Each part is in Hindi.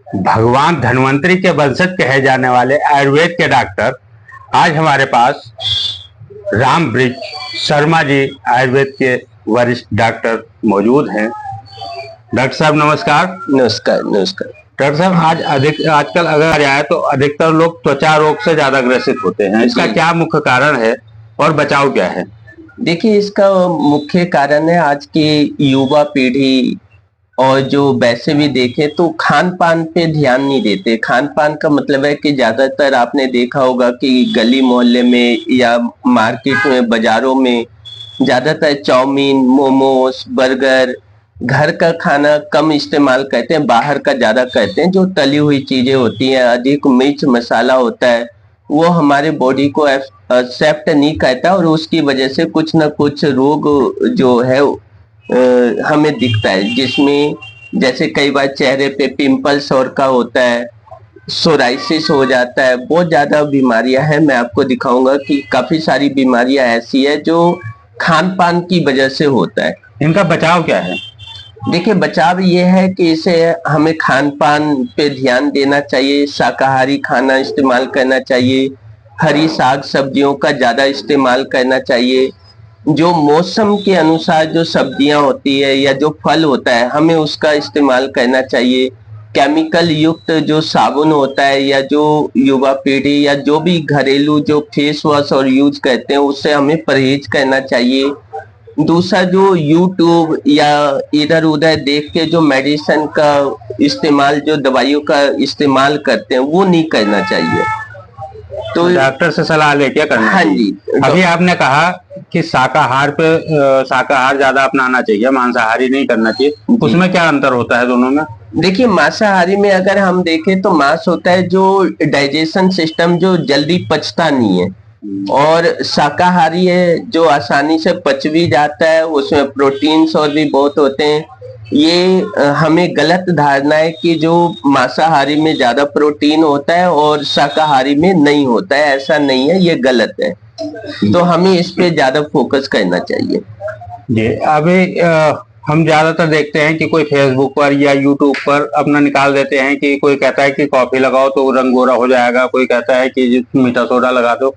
भगवान धन्वंतरी के वंशज कहे जाने वाले आयुर्वेद के डॉक्टर आज हमारे पास राम वृक्ष शर्मा जी आयुर्वेद के वरिष्ठ डॉक्टर मौजूद हैं। डॉक्टर साहब नमस्कार। नमस्कार नमस्कार। डॉक्टर साहब आजकल अगर आए तो अधिकतर लोग त्वचा रोग से ज्यादा ग्रसित होते हैं, इसका क्या मुख्य कारण है और बचाव क्या है? देखिए, इसका मुख्य कारण है आज की युवा पीढ़ी, और जो वैसे भी देखें तो खान पान पे ध्यान नहीं देते। खान पान का मतलब है कि ज्यादातर आपने देखा होगा कि गली मोहल्ले में या मार्केट में, बाजारों में ज्यादातर चाउमीन, मोमोज, बर्गर, घर का खाना कम इस्तेमाल करते हैं, बाहर का ज्यादा करते हैं। जो तली हुई चीजें होती हैं, अधिक मिर्च मसाला होता है, वो हमारे बॉडी को एक्सेप्ट नहीं करता और उसकी वजह से कुछ ना कुछ रोग जो है हमें दिखता है, जिसमें जैसे कई बार चेहरे पे पिंपल्स और का होता है, सोराइसिस हो जाता है, बहुत ज्यादा बीमारियां हैं। मैं आपको दिखाऊंगा कि काफी सारी बीमारियां ऐसी है जो खान पान की वजह से होता है। इनका बचाव क्या है? देखिए, बचाव ये है कि इसे हमें खान पान पे ध्यान देना चाहिए, शाकाहारी खाना इस्तेमाल करना चाहिए, हरी साग सब्जियों का ज्यादा इस्तेमाल करना चाहिए, जो मौसम के अनुसार जो सब्जियां होती है या जो फल होता है हमें उसका इस्तेमाल करना चाहिए। केमिकल युक्त जो साबुन होता है या जो युवा पीढ़ी या जो भी घरेलू जो फेस वॉश और यूज करते हैं उससे हमें परहेज करना चाहिए। दूसरा, जो यूट्यूब या इधर उधर देख के जो मेडिसिन का इस्तेमाल, जो दवाइयों का इस्तेमाल करते हैं, वो नहीं करना चाहिए। तो डॉक्टर से सलाह लेके करना हाँ चाहिए। जी। अभी आपने कहा कि शाकाहार ज्यादा अपनाना चाहिए, मांसाहारी नहीं करना चाहिए, उसमें क्या अंतर होता है दोनों में? देखिए, मांसाहारी में अगर हम देखें तो मांस होता है जो डाइजेशन सिस्टम जो जल्दी पचता नहीं है, और शाकाहारी है जो आसानी से पच भी जाता है, उसमें प्रोटीन्स और भी बहुत होते हैं। ये हमें गलत धारणा है कि जो मांसाहारी में ज्यादा प्रोटीन होता है और शाकाहारी में नहीं होता है, ऐसा नहीं है, ये गलत है। तो हमें इस पे ज्यादा फोकस करना चाहिए। जी, अभी हम ज्यादातर देखते हैं कि कोई फेसबुक पर या यूट्यूब पर अपना निकाल देते हैं कि कोई कहता है कि कॉफी लगाओ तो रंग गोरा हो जाएगा, कोई कहता है कि मीठा सोडा लगा दो।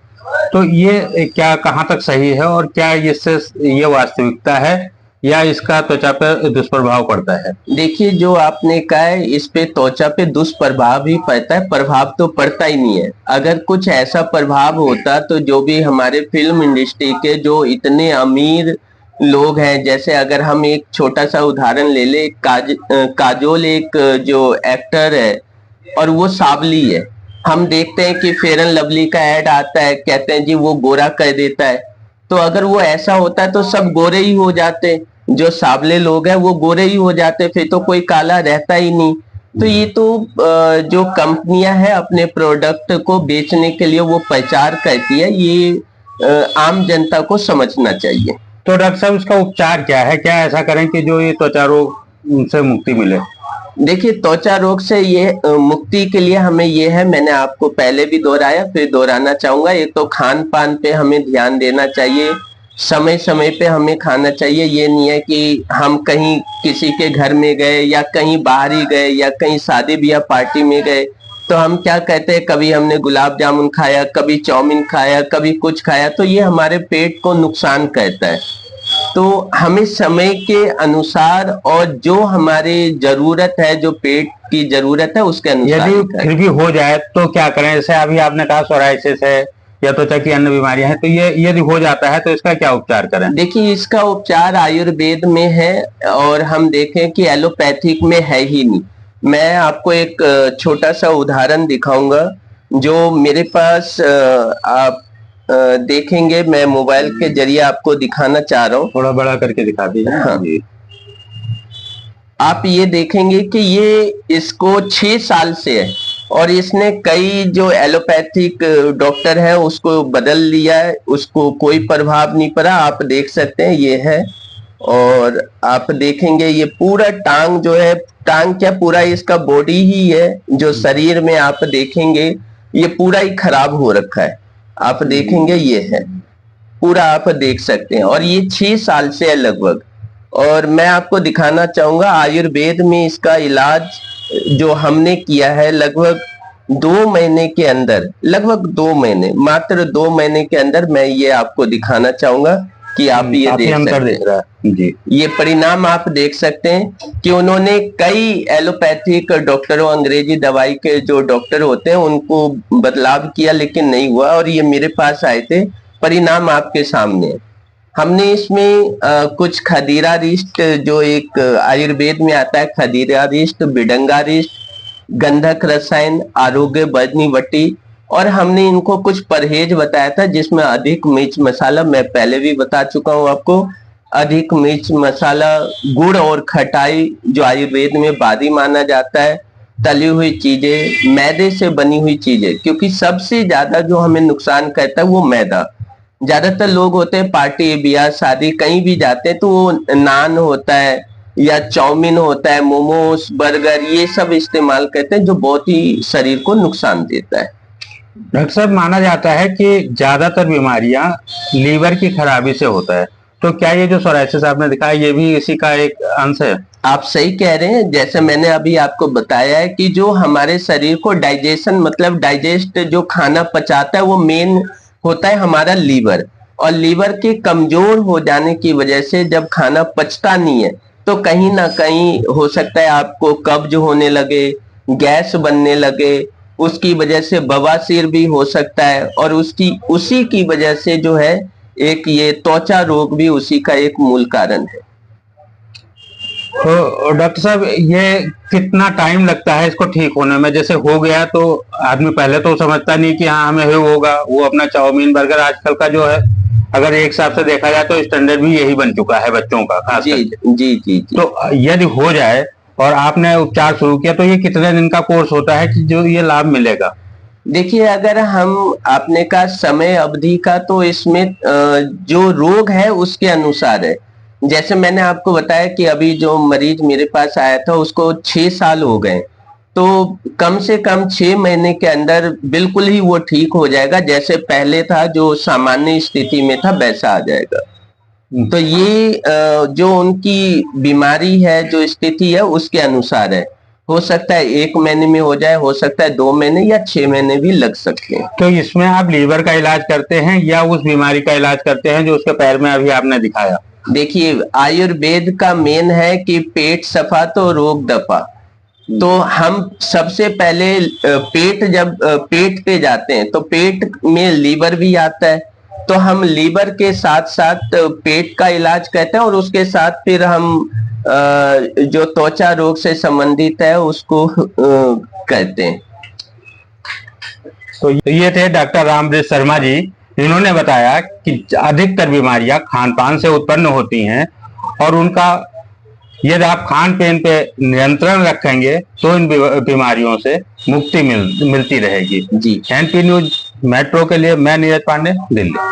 तो ये क्या कहाँ तक सही है और क्या इससे ये वास्तविकता है या इसका त्वचा पर दुष्प्रभाव पड़ता है? देखिए, जो आपने कहा है इस पे त्वचा पे दुष्प्रभाव ही पड़ता है, प्रभाव तो पड़ता ही नहीं है। अगर कुछ ऐसा प्रभाव होता तो जो भी हमारे फिल्म इंडस्ट्री के जो इतने अमीर लोग हैं, जैसे अगर हम एक छोटा सा उदाहरण ले ले, काजोल एक जो एक्टर है और वो सांवली है, हम देखते हैं कि फेयर एंड लवली का ऐड आता है, कहते हैं जी वो गोरा कर देता है। तो अगर वो ऐसा होता है तो सब गोरे ही हो जाते, जो सांवले लोग हैं वो गोरे ही हो जाते, फिर तो कोई काला रहता ही नहीं। तो ये तो जो कंपनियां हैं अपने प्रोडक्ट को बेचने के लिए वो प्रचार करती है, ये आम जनता को समझना चाहिए। तो डॉक्टर साहब, इसका उपचार क्या है? क्या ऐसा करें कि जो ये त्वचा रोग से मुक्ति मिले? देखिए, त्वचा रोग से ये मुक्ति के लिए हमें ये है, मैंने आपको पहले भी दोहराया फिर दोहराना चाहूंगा, एक तो खान पान पे हमें ध्यान देना चाहिए, समय समय पे हमें खाना चाहिए। ये नहीं है कि हम कहीं किसी के घर में गए या कहीं बाहर ही गए या कहीं शादी ब्याह पार्टी में गए तो हम क्या कहते हैं, कभी हमने गुलाब जामुन खाया, कभी चाउमीन खाया, कभी कुछ खाया, तो ये हमारे पेट को नुकसान करता है। तो हमें समय के अनुसार और जो हमारी जरूरत है, जो पेट की जरूरत है, उसके अनुसार। यदि फिर भी हो जाए तो क्या करें? जैसे अभी आपने कहा सोराइसिस है या त्वचा की अन्य बीमारियां हैं, तो ये यदि हो जाता है तो इसका क्या उपचार करें? देखिए, इसका उपचार आयुर्वेद में है और हम देखें कि एलोपैथिक में है ही नहीं। मैं आपको एक छोटा सा उदाहरण दिखाऊंगा जो मेरे पास आप देखेंगे, मैं मोबाइल के जरिए आपको दिखाना चाह रहा हूँ। थोड़ा बड़ा करके दिखा दीजिए। हाँ। आप ये देखेंगे कि ये इसको 6 साल से है और इसने कई जो एलोपैथिक डॉक्टर है उसको बदल लिया है, उसको कोई प्रभाव नहीं पड़ा। आप देख सकते हैं ये है, और आप देखेंगे ये पूरा टांग जो है, टांग क्या पूरा इसका बॉडी ही है, जो शरीर में आप देखेंगे ये पूरा ही खराब हो रखा है। आप देखेंगे ये है पूरा, आप देख सकते हैं, और ये 6 साल से है लगभग। और मैं आपको दिखाना चाहूंगा आयुर्वेद में इसका इलाज जो हमने किया है लगभग 2 महीने के अंदर, लगभग 2 महीने, मात्र 2 महीने के अंदर मैं ये आपको दिखाना चाहूंगा कि आप ये काफी देख अंतर सकते दिख रहा है जी। ये परिणाम आप देख सकते हैं कि उन्होंने कई एलोपैथिक डॉक्टरों, अंग्रेजी दवाई के जो डॉक्टर होते हैं उनको बदलाव किया लेकिन नहीं हुआ, और ये मेरे पास आए थे, परिणाम आपके सामने है। हमने इसमें कुछ खदीरा रिष्ट, जो एक आयुर्वेद में आता है, खदीरा रिष्ट, बिडंगा रिष्ट, गंधक रसायन, आरोग्य बजनी वटी, और हमने इनको कुछ परहेज बताया था जिसमें अधिक मिर्च मसाला, मैं पहले भी बता चुका हूं आपको, अधिक मिर्च मसाला, गुड़ और खटाई जो आयुर्वेद में बादी माना जाता है, तली हुई चीजें, मैदे से बनी हुई चीजें, क्योंकि सबसे ज्यादा जो हमें नुकसान करता है वो मैदा। ज्यादातर लोग होते हैं पार्टी ब्याह शादी कहीं भी जाते हैं तो वो नान होता है या चाउमीन होता है, मोमोस, बर्गर, ये सब इस्तेमाल करते हैं जो बहुत ही शरीर को नुकसान देता है। डॉक्टर साहब, माना जाता है कि ज्यादातर बीमारियां लीवर की खराबी से होता है, तो क्या ये जो सोरायसिस आपने दिखाया ये भी इसी का एक अंश है? आप सही कह रहे हैं, जैसे मैंने अभी आपको बताया है कि जो हमारे शरीर को डाइजेशन, मतलब डाइजेस्ट, जो खाना पचाता है, वो मेन होता है हमारा लीवर, और लीवर के कमजोर हो जाने की वजह से जब खाना पचता नहीं है तो कहीं ना कहीं हो सकता है आपको कब्ज होने लगे, गैस बनने लगे, उसकी वजह से बवासीर भी हो सकता है, और उसी की वजह से जो है एक ये त्वचा रोग भी उसी का एक मूल कारण है। तो डॉक्टर साहब, ये कितना टाइम लगता है इसको ठीक होने में? जैसे हो गया तो आदमी पहले तो समझता नहीं कि हाँ हमें होगा, वो अपना चाउमीन बर्गर आजकल का जो है, अगर एक हिसाब से देखा जाए तो स्टैंडर्ड भी यही बन चुका है बच्चों का खास जी करके। जी जी जी। तो यदि हो जाए और आपने उपचार शुरू किया तो ये कितने दिन का कोर्स होता है कि जो ये लाभ मिलेगा? देखिए, अगर हम आपने का समय अवधि का, तो इसमें जो रोग है उसके अनुसार है। जैसे मैंने आपको बताया कि अभी जो मरीज मेरे पास आया था उसको 6 साल हो गए, तो कम से कम 6 महीने के अंदर बिल्कुल ही वो ठीक हो जाएगा, जैसे पहले था, जो सामान्य स्थिति में था वैसा आ जाएगा। तो ये जो उनकी बीमारी है, जो स्थिति है उसके अनुसार है। हो सकता है 1 महीने में हो जाए, हो सकता है 2 महीने या 6 महीने भी लग सकते हैं। तो इसमें आप लीवर का इलाज करते हैं या उस बीमारी का इलाज करते हैं जो उसके पैर में अभी आपने दिखाया? देखिए, आयुर्वेद का मेन है कि पेट सफा तो रोग दफा। तो हम सबसे पहले पेट, जब पेट पे जाते हैं तो पेट में लीवर भी आता है, तो हम लीवर के साथ साथ पेट का इलाज करते हैं, और उसके साथ फिर हम जो त्वचा रोग से संबंधित है उसको करते हैं। तो ये थे डॉक्टर रामवृक्ष शर्मा जी। इन्होंने बताया कि अधिकतर बीमारियां खान पान से उत्पन्न होती हैं, और उनका यदि आप खान पान पे नियंत्रण रखेंगे तो इन बीमारियों से मुक्ति मिलती रहेगी। जी। एनपी न्यूज मेट्रो के लिए मैं नीरज पांडे, दिल्ली।